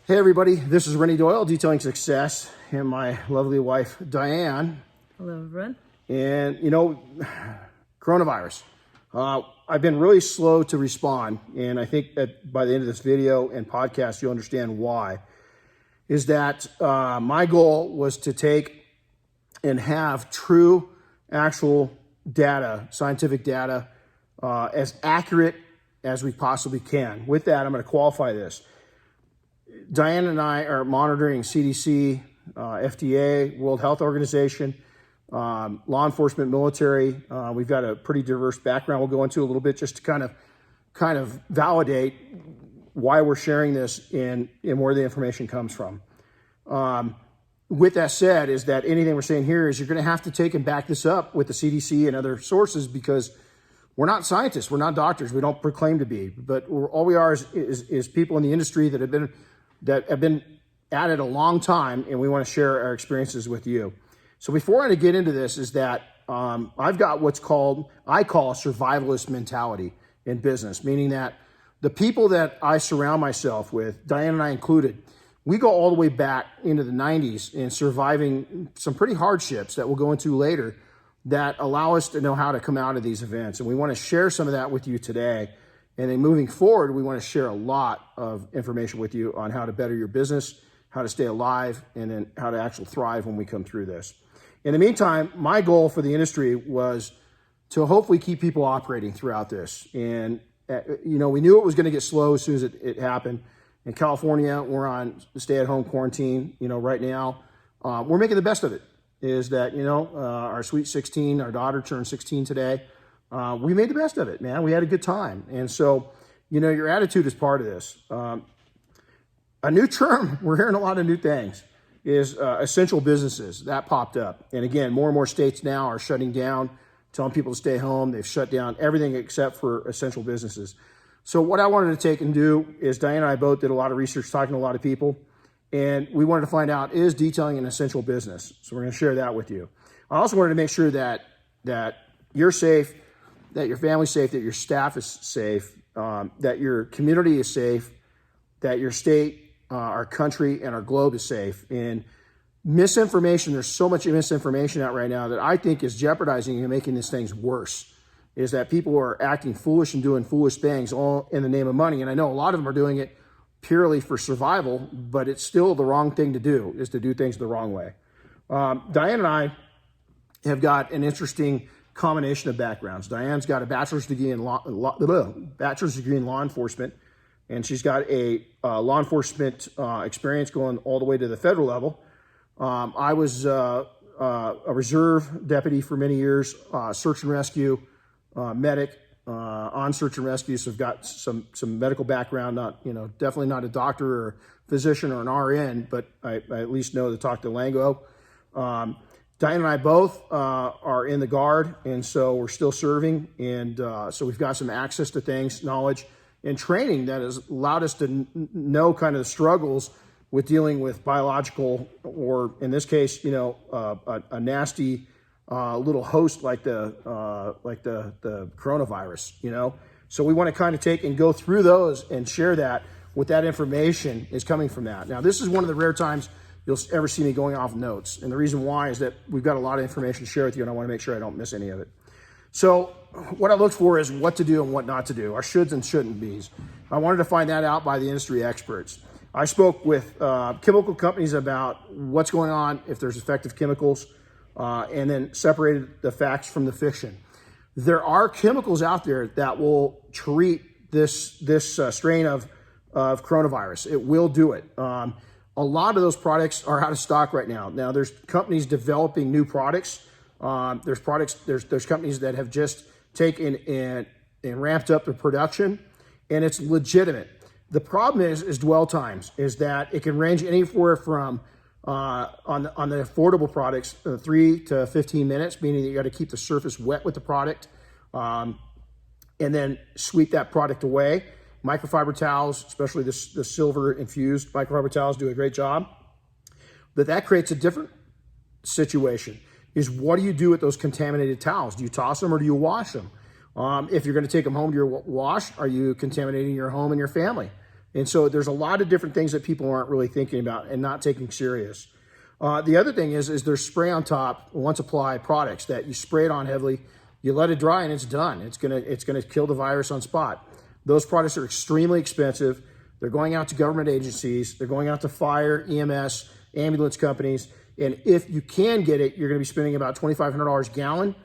Hey everybody, this is Rennie Doyle, Detailing Success, and my lovely wife, Diane. Hello everyone. And coronavirus. I've been really slow to respond, and I think that by the end of this video and podcast, you'll understand why. Is that my goal was to take and have true, actual data, scientific data, as accurate as we possibly can. With that, I'm going to qualify this. Diane and I are monitoring CDC, FDA, World Health Organization, law enforcement, military. We've got a pretty diverse background we'll go into a little bit just to kind of validate why we're sharing this and where the information comes from. With that said, is that anything we're saying here is you're going to have to take and back this up with the CDC and other sources, because we're not scientists, we're not doctors, we don't proclaim to be, but all we are is people in the industry that have been at it a long time, and we want to share our experiences with you. So before I get into this, is that I've got I call a survivalist mentality in business, meaning that the people that I surround myself with, Diane and I included, we go all the way back into the 90s in surviving some pretty hardships that we'll go into later that allow us to know how to come out of these events. And we want to share some of that with you today. And then moving forward, we want to share a lot of information with you on how to better your business, how to stay alive, and then how to actually thrive when we come through this. In the meantime, my goal for the industry was to hopefully keep people operating throughout this. And, we knew it was going to get slow as soon as it happened. In California, we're on stay-at-home quarantine, right now. We're making the best of it. Is that, our sweet 16, our daughter turned 16 today. We made the best of it, man. We had a good time. And so, your attitude is part of this. A new term, we're hearing a lot of new things, is essential businesses. That popped up. And again, more and more states now are shutting down, telling people to stay home. They've shut down everything except for essential businesses. So what I wanted to take and do is Diane and I both did a lot of research, talking to a lot of people, and we wanted to find out, is detailing an essential business? So we're going to share that with you. I also wanted to make sure that you're safe, that your family's safe, that your staff is safe, that your community is safe, that your state, our country, and our globe is safe. And misinformation, there's so much misinformation out right now that I think is jeopardizing and making these things worse, is that people are acting foolish and doing foolish things all in the name of money. And I know a lot of them are doing it purely for survival, but it's still the wrong thing to do, is to do things the wrong way. Diane and I have got an interesting combination of backgrounds. Diane's got a bachelor's degree in law enforcement, and she's got a law enforcement experience going all the way to the federal level. I was a reserve deputy for many years, search and rescue, medic, on search and rescue. So I've got some medical background, definitely not a doctor or physician or an RN, but I at least know to talk the lingo. Diane and I both are in the Guard, and so we're still serving. And so we've got some access to things, knowledge, and training that has allowed us to know kind of the struggles with dealing with biological, or in this case, a nasty little host like the coronavirus. So we want to kind of take and go through those and share that with that information is coming from that. Now, this is one of the rare times you'll ever see me going off notes. And the reason why is that we've got a lot of information to share with you, and I want to make sure I don't miss any of it. So what I look for is what to do and what not to do, our shoulds and shouldn't be's. I wanted to find that out by the industry experts. I spoke with chemical companies about what's going on, if there's effective chemicals, and then separated the facts from the fiction. There are chemicals out there that will treat this strain of coronavirus. It will do it. A lot of those products are out of stock right now. Now, there's companies developing new products. There's companies that have just taken and ramped up their production, and it's legitimate. The problem is dwell times, is that it can range anywhere from on the affordable products, 3 to 15 minutes, meaning that you got to keep the surface wet with the product, and then sweep that product away. Microfiber towels, especially the silver infused microfiber towels, do a great job. But that creates a different situation, is what do you do with those contaminated towels? Do you toss them or do you wash them? If you're going to take them home to your wash, are you contaminating your home and your family? And so there's a lot of different things that people aren't really thinking about and not taking serious. The other thing is there's spray on top, once applied products that you spray it on heavily, you let it dry and it's done. It's gonna kill the virus on spot. Those products are extremely expensive. They're going out to government agencies. They're going out to fire, EMS, ambulance companies. And if you can get it, you're gonna be spending about $2,500 a gallon.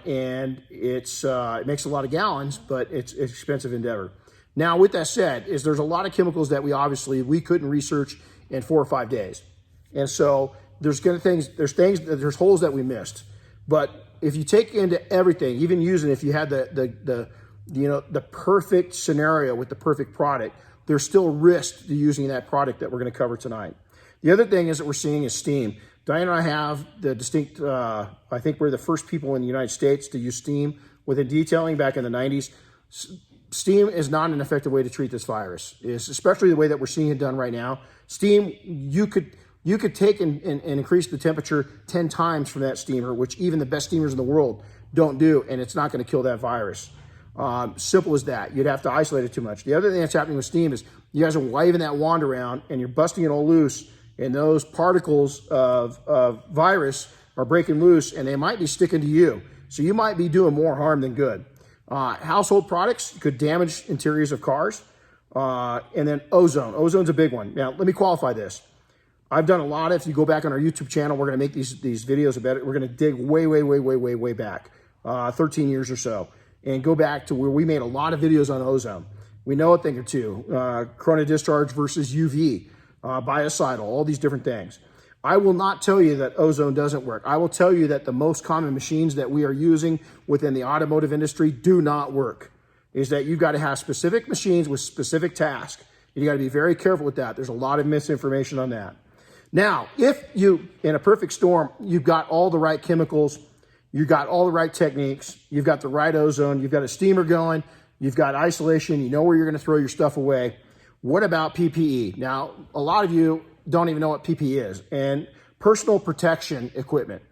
And it makes a lot of gallons, but it's an expensive endeavor. Now, with that said, there's a lot of chemicals that we couldn't research in 4 or 5 days. And so there's holes that we missed. But if you take into everything, even using, if you had the perfect scenario with the perfect product, there's still risk to using that product that we're going to cover tonight. The other thing is that we're seeing is steam. Diane and I have the distinct, I think we're the first people in the United States to use steam within detailing back in the 90s. Steam is not an effective way to treat this virus, especially the way that we're seeing it done right now. Steam, you could take and increase the temperature 10 times from that steamer, which even the best steamers in the world don't do, and it's not going to kill that virus. Simple as that. You'd have to isolate it too much. The other thing that's happening with steam is you guys are waving that wand around and you're busting it all loose, and those particles of virus are breaking loose and they might be sticking to you. So you might be doing more harm than good. Household products could damage interiors of cars. And then ozone. Ozone's a big one. Now, let me qualify this. I've done a lot. If you go back on our YouTube channel, we're going to make these videos about it. We're going to dig way back, 13 years or so, and go back to where we made a lot of videos on ozone. We know a thing or two. Corona discharge versus UV, biocidal, all these different things. I will not tell you that ozone doesn't work. I will tell you that the most common machines that we are using within the automotive industry do not work. Is that you've got to have specific machines with specific tasks. You got to be very careful with that. There's a lot of misinformation on that. Now, if you, in a perfect storm, you've got all the right chemicals, you've got all the right techniques, you've got the right ozone, you've got a steamer going, you've got isolation, you know where you're going to throw your stuff away. What about PPE? Now, a lot of you don't even know what PPE is. And personal protection equipment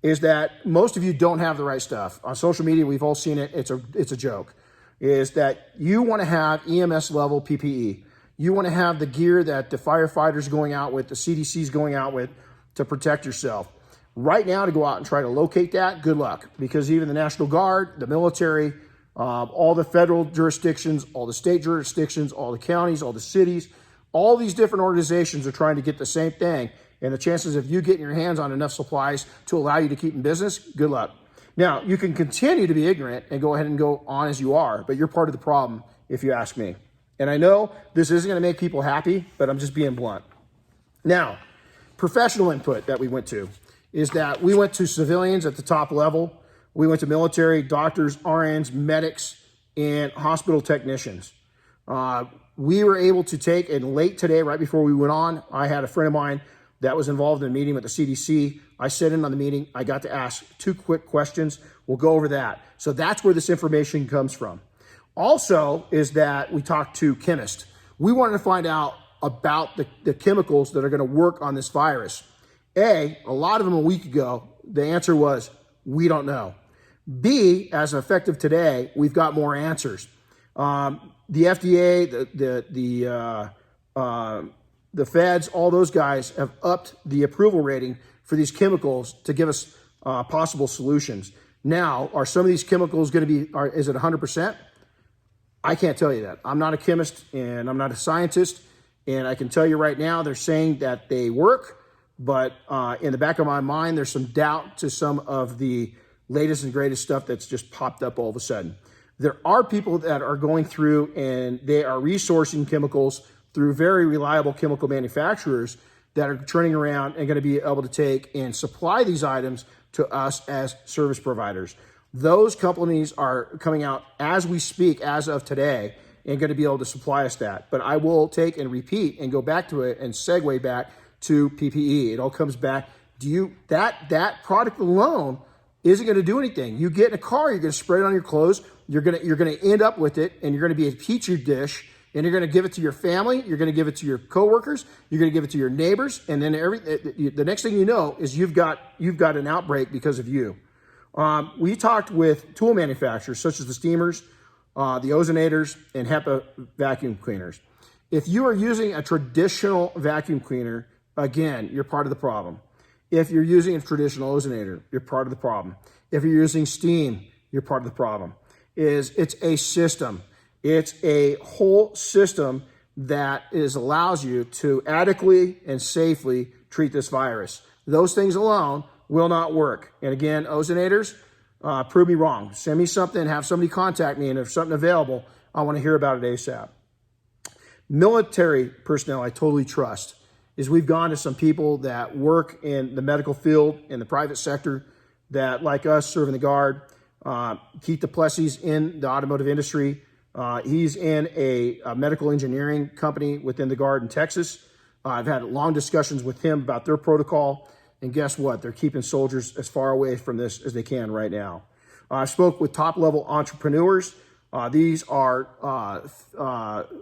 is that most of you don't have the right stuff. On social media, we've all seen it. It's a joke. Is that you want to have EMS level PPE. You want to have the gear that the firefighters going out with, the CDC's going out with to protect yourself. Right now, to go out and try to locate that, good luck. Because even the National Guard, the military, all the federal jurisdictions, all the state jurisdictions, all the counties, all the cities, all these different organizations are trying to get the same thing. And the chances of you getting your hands on enough supplies to allow you to keep in business, good luck. Now, you can continue to be ignorant and go ahead and go on as you are, but you're part of the problem, if you ask me. And I know this isn't going to make people happy, but I'm just being blunt. Now, professional input that we went to is that we went to civilians at the top level. We went to military, doctors, RNs, medics, and hospital technicians. We were able to take, and late today, right before we went on, I had a friend of mine that was involved in a meeting with the CDC. I sat in on the meeting. I got to ask 2 quick questions. We'll go over that. So that's where this information comes from. Also is that we talked to chemists. We wanted to find out about the chemicals that are going to work on this virus. A lot of them a week ago, the answer was, we don't know. B, as effective today, we've got more answers. The FDA, the feds, all those guys have upped the approval rating for these chemicals to give us possible solutions. Now, are some of these chemicals going to be, is it 100%? I can't tell you that. I'm not a chemist and I'm not a scientist. And I can tell you right now, they're saying that they work. But in the back of my mind, there's some doubt to some of the latest and greatest stuff that's just popped up all of a sudden. There are people that are going through and they are resourcing chemicals through very reliable chemical manufacturers that are turning around and going to be able to take and supply these items to us as service providers. Those companies are coming out as we speak, as of today, and going to be able to supply us that. But I will take and repeat and go back to it and segue back to PPE. It all comes back. That product alone isn't going to do anything. You get in a car, you're going to spray it on your clothes. You're going to end up with it, and you're going to be a petri dish. And you're going to give it to your family. You're going to give it to your coworkers. You're going to give it to your neighbors. And then the next thing you know is you've got an outbreak because of you. We talked with tool manufacturers such as the steamers, the ozonators, and HEPA vacuum cleaners. If you are using a traditional vacuum cleaner, again, you're part of the problem. If you're using a traditional ozonator, you're part of the problem. If you're using steam, you're part of the problem. It's a system. It's a whole system that allows you to adequately and safely treat this virus. Those things alone will not work. And again, ozonators, prove me wrong. Send me something, have somebody contact me, and if something available, I want to hear about it ASAP. Military personnel I totally trust. Is we've gone to some people that work in the medical field, in the private sector, that like us serve in the Guard. Keith Duplessis in the automotive industry. He's in a medical engineering company within the Guard in Texas. I've had long discussions with him about their protocol, and guess what? They're keeping soldiers as far away from this as they can right now. I spoke with top-level entrepreneurs. These are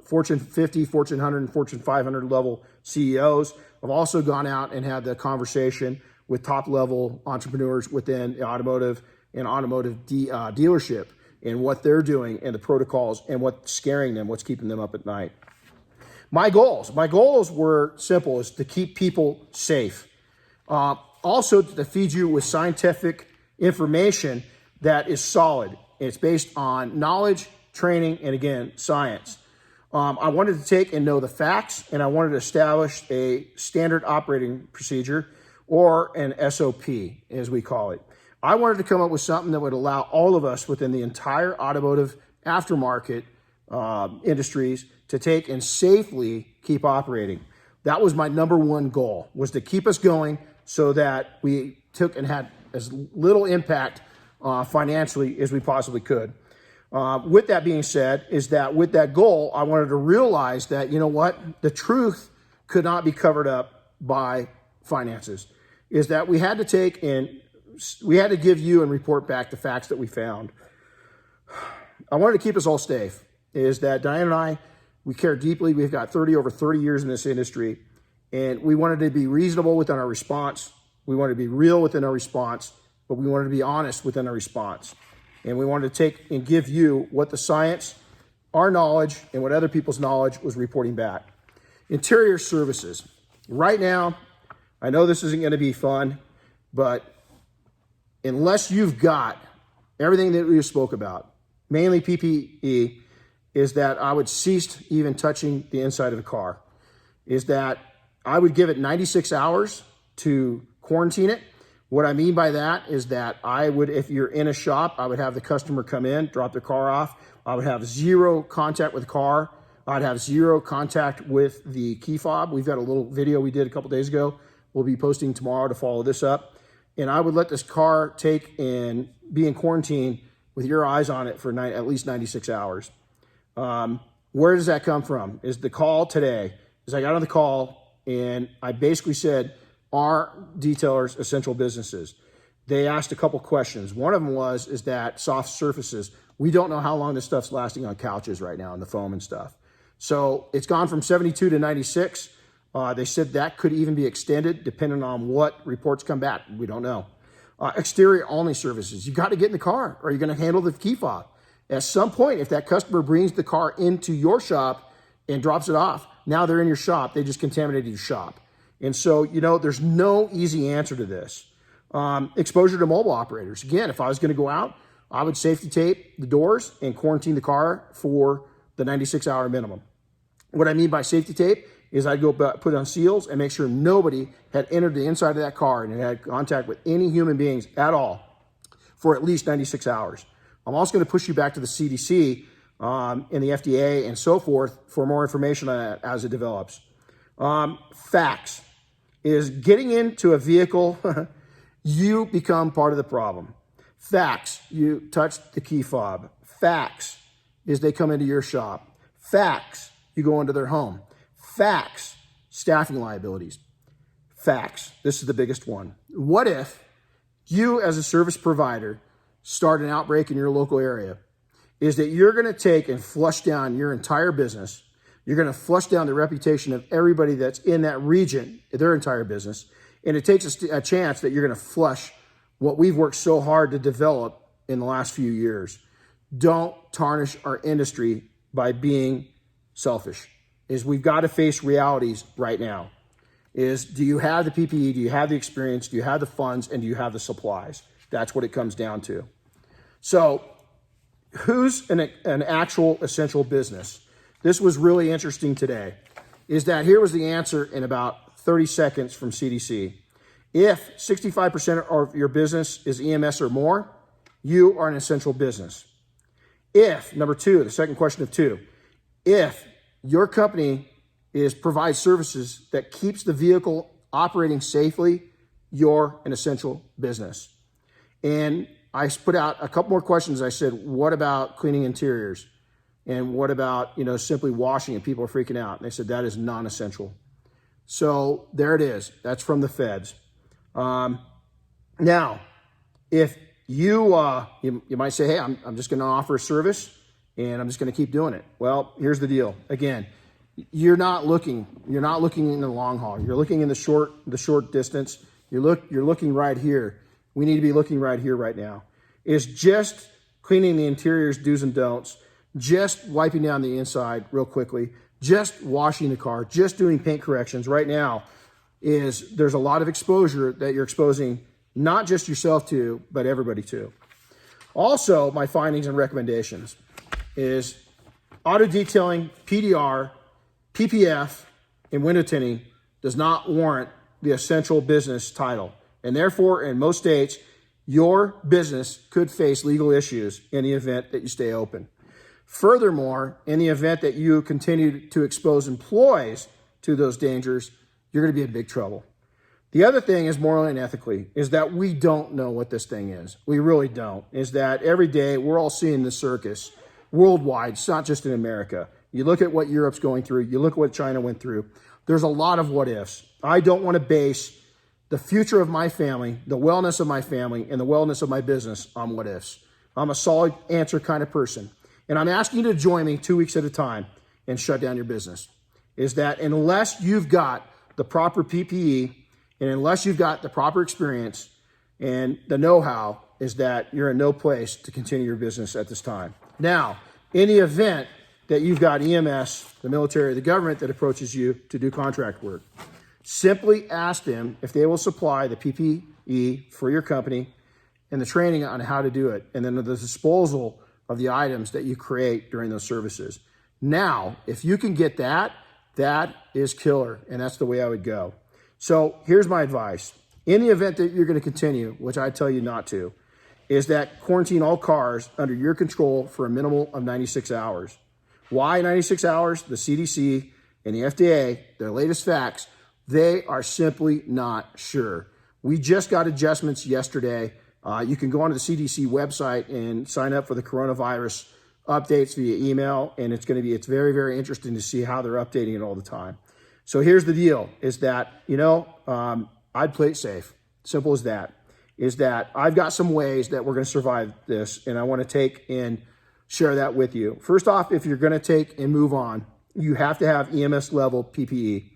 Fortune 50, Fortune 100, and Fortune 500 level CEOs. I've also gone out and had the conversation with top-level entrepreneurs within the automotive and automotive dealership and what they're doing and the protocols and what's scaring them, what's keeping them up at night. My goals were simple, is to keep people safe. Also to feed you with scientific information that is solid. It's based on knowledge, training, and again, science. I wanted to take and know the facts, and I wanted to establish a standard operating procedure, or an SOP, as we call it. I wanted to come up with something that would allow all of us within the entire automotive aftermarket industries to take and safely keep operating. That was my number one goal, was to keep us going so that we took and had as little impact financially as we possibly could. With that being said, is that with that goal, I wanted to realize that, you know what, the truth could not be covered up by finances. Is that we had to take and we had to give you and report back the facts that we found. I wanted to keep us all safe. Is that Diane and I, we care deeply. We've got over 30 years in this industry, and we wanted to be reasonable within our response. We wanted to be real within our response, but we wanted to be honest within our response. And we wanted to take and give you what the science, our knowledge, and what other people's knowledge was reporting back. Interior services. Right now, I know this isn't going to be fun, but unless you've got everything that we spoke about, mainly PPE, is that I would cease even touching the inside of a car. Is that I would give it 96 hours to quarantine it. What I mean by that is that I would, if you're in a shop, I would have the customer come in, drop their car off. I would have zero contact with the car. I'd have zero contact with the key fob. We've got a little video we did a couple days ago. We'll be posting tomorrow to follow this up. And I would let this car take and be in quarantine with your eyes on it for at least 96 hours. Where does that come from? Is the call today, is I got on the call and I basically said, are detailers essential businesses? They asked a couple questions. One of them is that soft surfaces, we don't know how long this stuff's lasting on couches right now and the foam and stuff. So it's gone from 72 to 96. They said that could even be extended depending on what reports come back. We don't know. Exterior only services. You got to get in the car or you're going to handle the key fob. At some point, if that customer brings the car into your shop and drops it off, now they're in your shop. They just contaminated your shop. And so, you know, there's no easy answer to this. Exposure to mobile operators. Again, if I was going to go out, I would safety tape the doors and quarantine the car for the 96-hour minimum. What I mean by safety tape is I'd go put on seals and make sure nobody had entered the inside of that car and had contact with any human beings at all for at least 96 hours. I'm also going to push you back to the CDC and the FDA and so forth for more information on that as it develops. Facts is getting into a vehicle, you become part of the problem. Facts, you touch the key fob. Facts is they come into your shop. Facts, you go into their home. Facts, staffing liabilities. Facts, this is the biggest one. What if you as a service provider start an outbreak in your local area? Is that you're going to take and flush down your entire business. You're going to flush down the reputation of everybody that's in that region, their entire business. And it takes a chance that you're going to flush what we've worked so hard to develop in the last few years. Don't tarnish our industry by being selfish. is we've got to face realities right now. Is do you have the PPE? Do you have the experience? Do you have the funds? And do you have the supplies? That's what it comes down to. So who's an actual essential business? This was really interesting today. Is that here was the answer in about 30 seconds from CDC. If 65% of your business is EMS or more, you are an essential business. If, number two, the second question of two, if your company provides services that keeps the vehicle operating safely, you're an essential business. And I put out a couple more questions. I said, what about cleaning interiors? And what about, simply washing? And people are freaking out. And they said, that is non-essential. So there it is. That's from the feds. Now, if you might say, hey, I'm just going to offer a service and I'm just going to keep doing it. Well, here's the deal. Again, you're not looking in the long haul. You're looking in the short distance. You're looking right here. We need to be looking right here, right now. Is just cleaning the interiors, do's and don'ts, just wiping down the inside real quickly, just washing the car, just doing paint corrections right now. There's a lot of exposure that you're exposing not just yourself to, but everybody to. Also, my findings and recommendations is auto detailing, PDR, PPF, and window tinting does not warrant the essential business title. And therefore, in most states, your business could face legal issues in the event that you stay open. Furthermore, in the event that you continue to expose employees to those dangers, you're going to be in big trouble. The other thing is morally and ethically is that we don't know what this thing is. We really don't. Is that every day we're all seeing the circus worldwide. It's not just in America. You look at what Europe's going through. You look at what China went through. There's a lot of what ifs. I don't want to base the future of my family, the wellness of my family, and the wellness of my business on what ifs. I'm a solid answer kind of person. And I'm asking you to join me 2 weeks at a time and shut down your business. Is that unless you've got the proper PPE and unless you've got the proper experience and the know-how, is that you're in no place to continue your business at this time. Now, in the event that you've got EMS, the military, the government that approaches you to do contract work, simply ask them if they will supply the PPE for your company and the training on how to do it, and then the disposal of the items that you create during those services. Now, if you can get that, that is killer, and that's the way I would go. So here's my advice. In the event that you're going to continue, which I tell you not to, is that quarantine all cars under your control for a minimum of 96 hours. Why 96 hours? The CDC and the FDA, their latest facts, they are simply not sure. We just got adjustments yesterday. You can go onto the CDC website and sign up for the coronavirus updates via email, and it's very, very interesting to see how they're updating it all the time. So here's the deal, is that, I'd play it safe. Simple as that. Is that I've got some ways that we're going to survive this, and I want to take and share that with you. First off, if you're going to take and move on, you have to have EMS level PPE.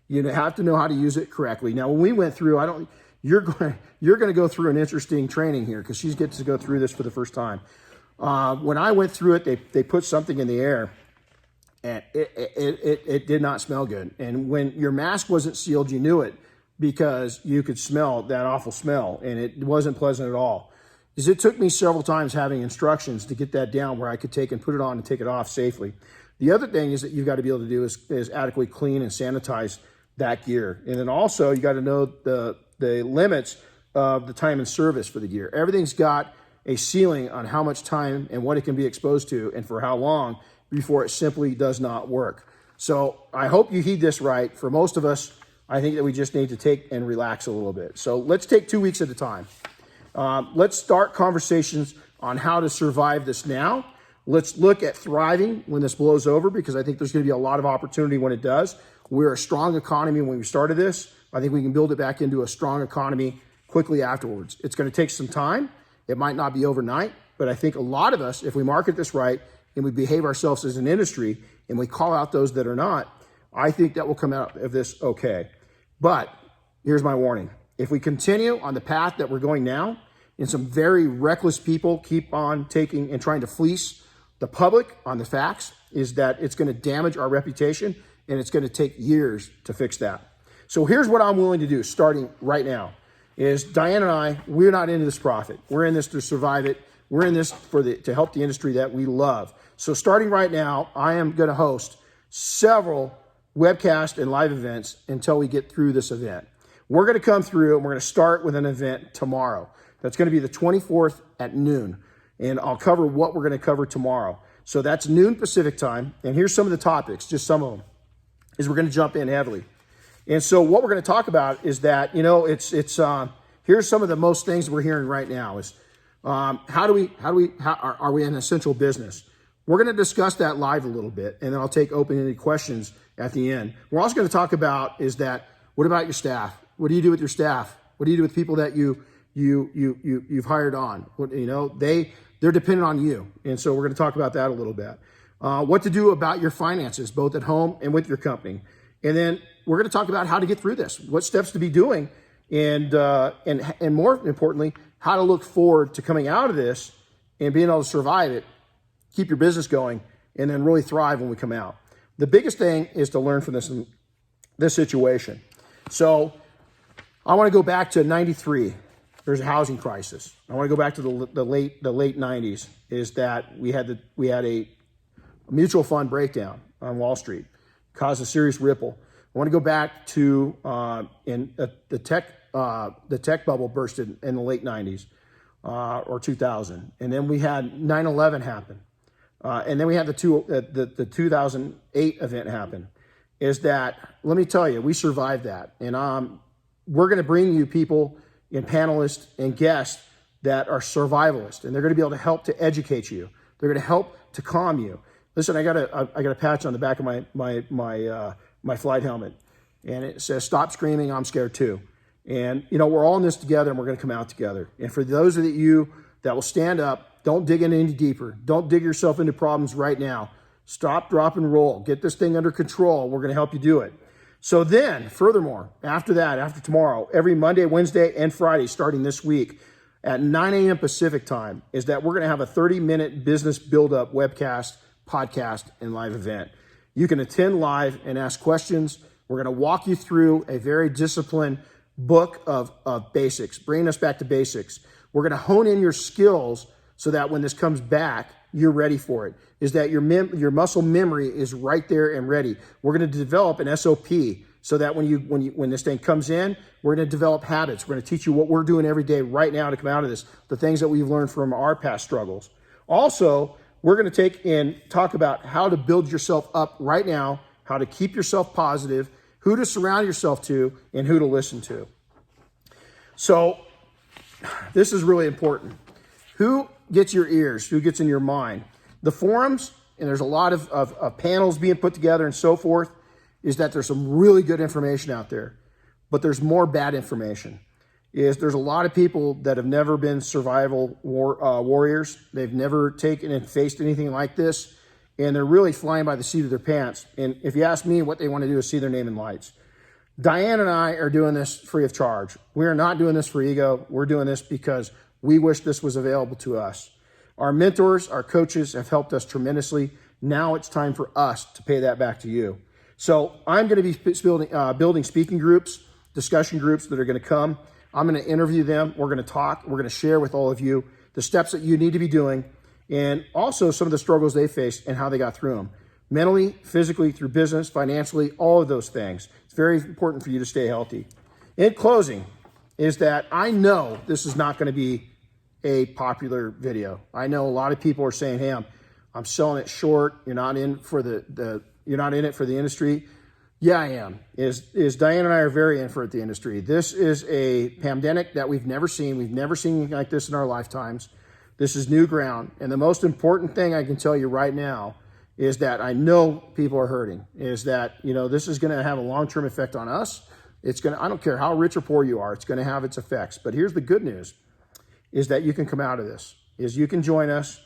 You have to know how to use it correctly. Now, when we went through, you're going to go through an interesting training here because she gets to go through this for the first time. When I went through it, they put something in the air, and it did not smell good. And when your mask wasn't sealed, you knew it because you could smell that awful smell, and it wasn't pleasant at all. Because it took me several times having instructions to get that down where I could take and put it on and take it off safely. The other thing is that you've got to be able to do is adequately clean and sanitize that gear. And then also you got to know the limits of the time and service for the gear. Everything's got a ceiling on how much time and what it can be exposed to and for how long before it simply does not work. So I hope you heed this right. For most of us, I think that we just need to take and relax a little bit. So let's take 2 weeks at a time. Let's start conversations on how to survive this now. Let's look at thriving when this blows over, because I think there's going to be a lot of opportunity when it does. We're a strong economy when we started this. I think we can build it back into a strong economy quickly afterwards. It's going to take some time. It might not be overnight, but I think a lot of us, if we market this right and we behave ourselves as an industry and we call out those that are not, I think that will come out of this okay. But here's my warning. If we continue on the path that we're going now, and some very reckless people keep on taking and trying to fleece the public on the facts, is that it's going to damage our reputation and it's going to take years to fix that. So here's what I'm willing to do starting right now is Diane and I, we're not into this profit. We're in this to survive it. We're in this to help the industry that we love. So starting right now, I am going to host several webcast and live events until we get through this event. We're going to come through and we're going to start with an event tomorrow. That's going to be the 24th at noon. And I'll cover what we're going to cover tomorrow. So that's noon Pacific time. And here's some of the topics, just some of them, is we're going to jump in heavily. And so what we're going to talk about is that, here's some of the most things we're hearing right now is are we an essential business? We're going to discuss that live a little bit, and then I'll take open-ended questions at the end. We're also going to talk about is that, what about your staff? What do you do with your staff? What do you do with people that you've hired on? They're dependent on you. And so we're going to talk about that a little bit. What to do about your finances, both at home and with your company. And then we're going to talk about how to get through this, what steps to be doing, and more importantly, how to look forward to coming out of this and being able to survive it, keep your business going, and then really thrive when we come out. The biggest thing is to learn from this situation. So I want to go back to 93. There's a housing crisis. I want to go back to the late 90s. Is that we had a mutual fund breakdown on Wall Street, caused a serious ripple. I want to go back to the tech bubble burst in the late 90s or 2000, and then we had 9/11 happen, and then we had the 2008 event happen. Is that, let me tell you, we survived that, and we're going to bring you people and panelists and guests that are survivalists, and they're going to be able to help to educate you. They're going to help to calm you. Listen, I got a patch on the back of my flight helmet, and it says, "Stop screaming, I'm scared too." And we're all in this together, and we're going to come out together. And for those of you that will stand up, don't dig in any deeper. Don't dig yourself into problems right now. Stop, drop, and roll. Get this thing under control. We're going to help you do it. So then, furthermore, after tomorrow, every Monday, Wednesday, and Friday, starting this week at 9 a.m. Pacific time, is that we're going to have a 30-minute business build-up webcast, podcast, and live event. You can attend live and ask questions. We're going to walk you through a very disciplined book of basics, bringing us back to basics. We're going to hone in your skills so that when this comes back, you're ready for it. Is that your muscle memory is right there and ready. We're going to develop an SOP so that when this thing comes in, we're going to develop habits. We're going to teach you what we're doing every day right now to come out of this, the things that we've learned from our past struggles. Also, we're going to take and talk about how to build yourself up right now, how to keep yourself positive, who to surround yourself to, and who to listen to. So this is really important. Who gets your ears? Who gets in your mind? The forums, and there's a lot of panels being put together and so forth, is that there's some really good information out there, but there's more bad information. There's a lot of people that have never been survival warriors. They've never taken and faced anything like this, and they're really flying by the seat of their pants. And if you ask me, what they want to do is see their name in lights. Diane and I are doing this free of charge. We are not doing this for ego. We're doing this because we wish this was available to us. Our mentors, our coaches have helped us tremendously. Now it's time for us to pay that back to you. So I'm going to be building speaking groups, discussion groups that are going to come. I'm going to interview them. We're going to talk. We're going to share with all of you the steps that you need to be doing, and also some of the struggles they faced and how they got through them. Mentally, physically, through business, financially, all of those things. It's very important for you to stay healthy. In closing, is that I know this is not going to be a popular video. I know a lot of people are saying, "Hey, I'm selling it short. You're not in for you're not in it for the industry." Yeah, I am. Is Diane and I are very in for the industry. This is a pandemic that we've never seen. We've never seen anything like this in our lifetimes. This is new ground. And the most important thing I can tell you right now is that I know people are hurting. Is that, this is going to have a long-term effect on us. I don't care how rich or poor you are, it's going to have its effects. But here's the good news, is that you can come out of this, is you can join us,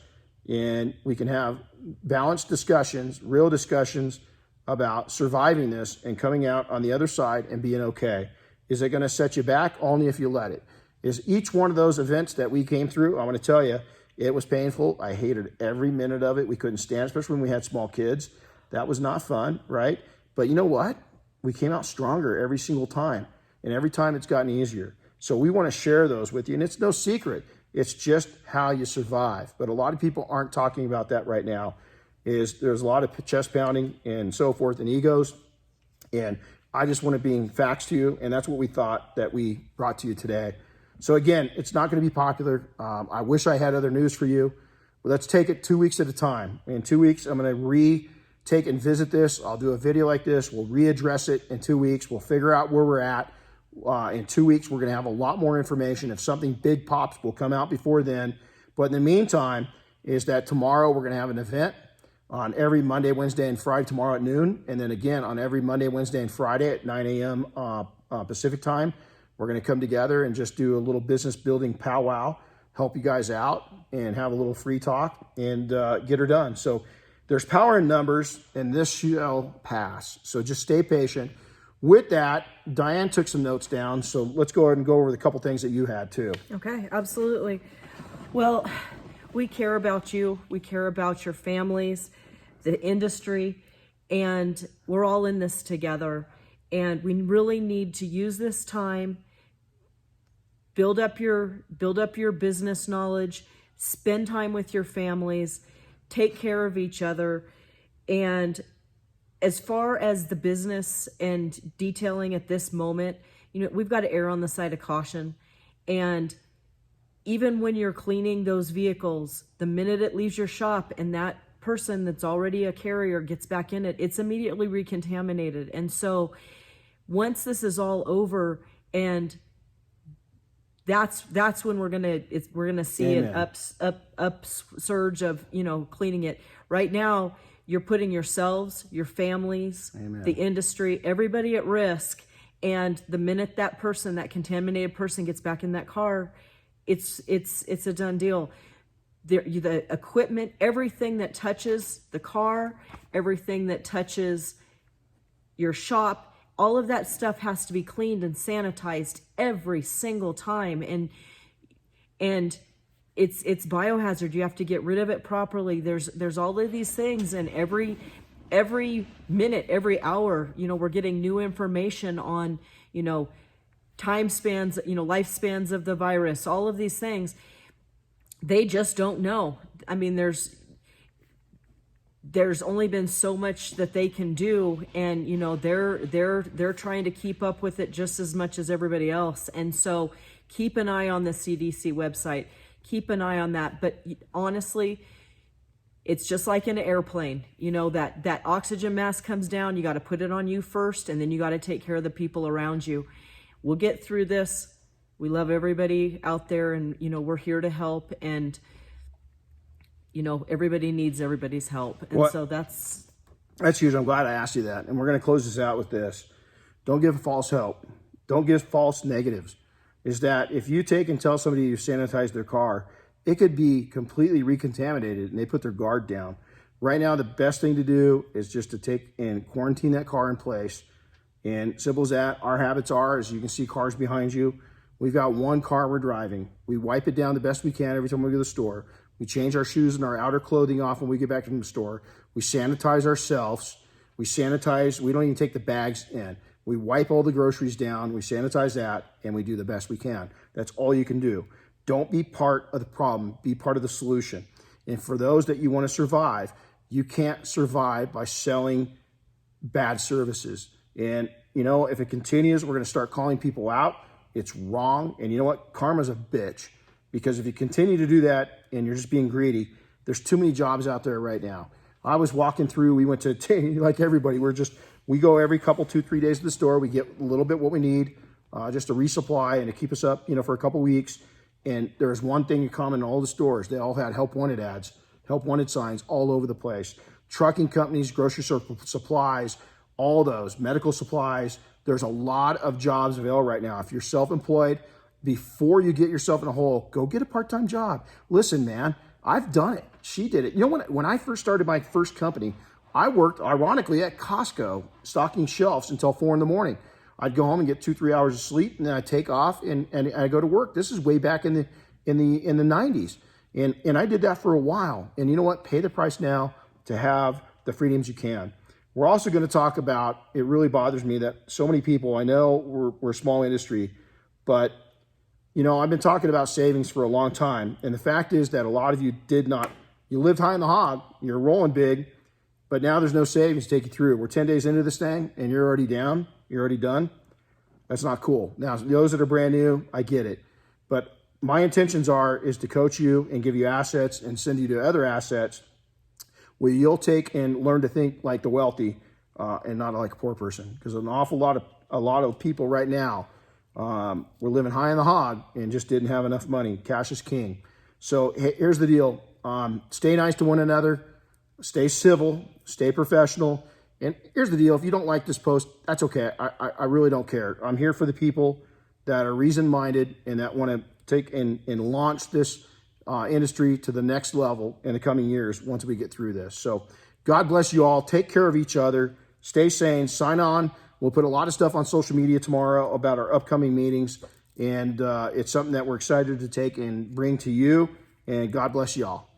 and we can have balanced discussions, real discussions about surviving this and coming out on the other side and being okay. Is it going to set you back? Only if you let it. Is each one of those events that we came through, I want to tell you, it was painful. I hated every minute of it. We couldn't stand, especially when we had small kids. That was not fun, right? But you know what? We came out stronger every single time, and every time it's gotten easier. So we want to share those with you, and it's no secret. It's just how you survive. But a lot of people aren't talking about that right now. There's a lot of chest pounding and so forth and egos, and I just want to bring facts to you, and that's what we thought that we brought to you today. So again, it's not going to be popular. I wish I had other news for you. But let's take it 2 weeks at a time. In 2 weeks, I'm going to retake and visit this. I'll do a video like this. We'll readdress it in 2 weeks. We'll figure out where we're at. In 2 weeks, we're going to have a lot more information. If something big pops, we'll come out before then. But in the meantime, is that tomorrow we're going to have an event on every Monday, Wednesday, and Friday, tomorrow at noon. And then again on every Monday, Wednesday, and Friday at 9 a.m. Pacific time. We're going to come together and just do a little business building powwow, help you guys out, and have a little free talk and get her done. So there's power in numbers, and this shall pass. So just stay patient. With that, Diane took some notes down, so let's go ahead and go over the couple things that you had too. Okay, absolutely. Well, we care about you. We care about your families, the industry, and we're all in this together. And we really need to use this time, build up your business knowledge, spend time with your families, take care of each other. And as far as the business and detailing at this moment, we've got to err on the side of caution. And even when you're cleaning those vehicles, the minute it leaves your shop and that person that's already a carrier gets back in it, it's immediately recontaminated. And so once this is all over, and that's when we're gonna see an upsurge of cleaning it. Right now, you're putting yourselves, your families, Amen. The industry, everybody at risk. And the minute that contaminated person gets back in that car, it's a done deal. The equipment, everything that touches the car, everything that touches your shop, all of that stuff has to be cleaned and sanitized every single time. And it's biohazard. You have to get rid of it properly. There's all of these things, and every minute, every hour, we're getting new information on, time spans, lifespans of the virus, all of these things. They just don't know. I mean, there's only been so much that they can do, and they're trying to keep up with it just as much as everybody else. And so keep an eye on the CDC website, keep an eye on that. But honestly, it's just like in an airplane, that oxygen mask comes down, you got to put it on you first, and then you got to take care of the people around you. We'll get through this. We love everybody out there, and we're here to help, and everybody needs everybody's help. And so that's huge. I'm glad I asked you that. And we're going to close this out with this. Don't give false hope. Don't give false negatives. Is that if you take and tell somebody you sanitized their car, it could be completely recontaminated and they put their guard down. Right now, the best thing to do is just to take and quarantine that car in place. And simple as that. Our habits are, as you can see cars behind you, we've got one car we're driving. We wipe it down the best we can every time we go to the store. We change our shoes and our outer clothing off when we get back from the store. We sanitize ourselves. We don't even take the bags in. We wipe all the groceries down. We sanitize that, and we do the best we can. That's all you can do. Don't be part of the problem. Be part of the solution. And for those that you want to survive, you can't survive by selling bad services. And, if it continues, we're going to start calling people out. It's wrong. And you know what? Karma's a bitch. Because if you continue to do that and you're just being greedy, there's too many jobs out there right now. I was walking through, we went to, like everybody, we go every couple, 2-3 days to the store. We get a little bit what we need, just to resupply and to keep us up, for a couple weeks. And there's one thing in common in all the stores. They all had help wanted ads, help wanted signs all over the place. Trucking companies, grocery store supplies, all those, medical supplies. There's a lot of jobs available right now. If you're self-employed, before you get yourself in a hole, go get a part-time job. Listen, man, I've done it. She did it. When I first started my first company, I worked, ironically, at Costco, stocking shelves until 4 a.m. I'd go home and get 2-3 hours of sleep, and then I'd take off and I go to work. This is way back in the 90s. And I did that for a while. And you know what? Pay the price now to have the freedoms you can. We're also going to talk about, it really bothers me that so many people, I know we're a small industry, but I've been talking about savings for a long time. And the fact is that a lot of you you lived high in the hog, you're rolling big, but now there's no savings to take you through. We're 10 days into this thing and you're already down, you're already done. That's not cool. Now, those that are brand new, I get it. But my intentions is to coach you and give you assets and send you to other assets where you'll take and learn to think like the wealthy and not like a poor person. Because a lot of people right now, we're living high in the hog and just didn't have enough money. Cash is king. So here's the deal. Stay nice to one another. Stay civil. Stay professional. And here's the deal. If you don't like this post, that's okay. I really don't care. I'm here for the people that are reason-minded and that want to take and launch this industry to the next level in the coming years once we get through this. So God bless you all. Take care of each other. Stay sane. Sign on. We'll put a lot of stuff on social media tomorrow about our upcoming meetings. And it's something that we're excited to take and bring to you. And God bless you all.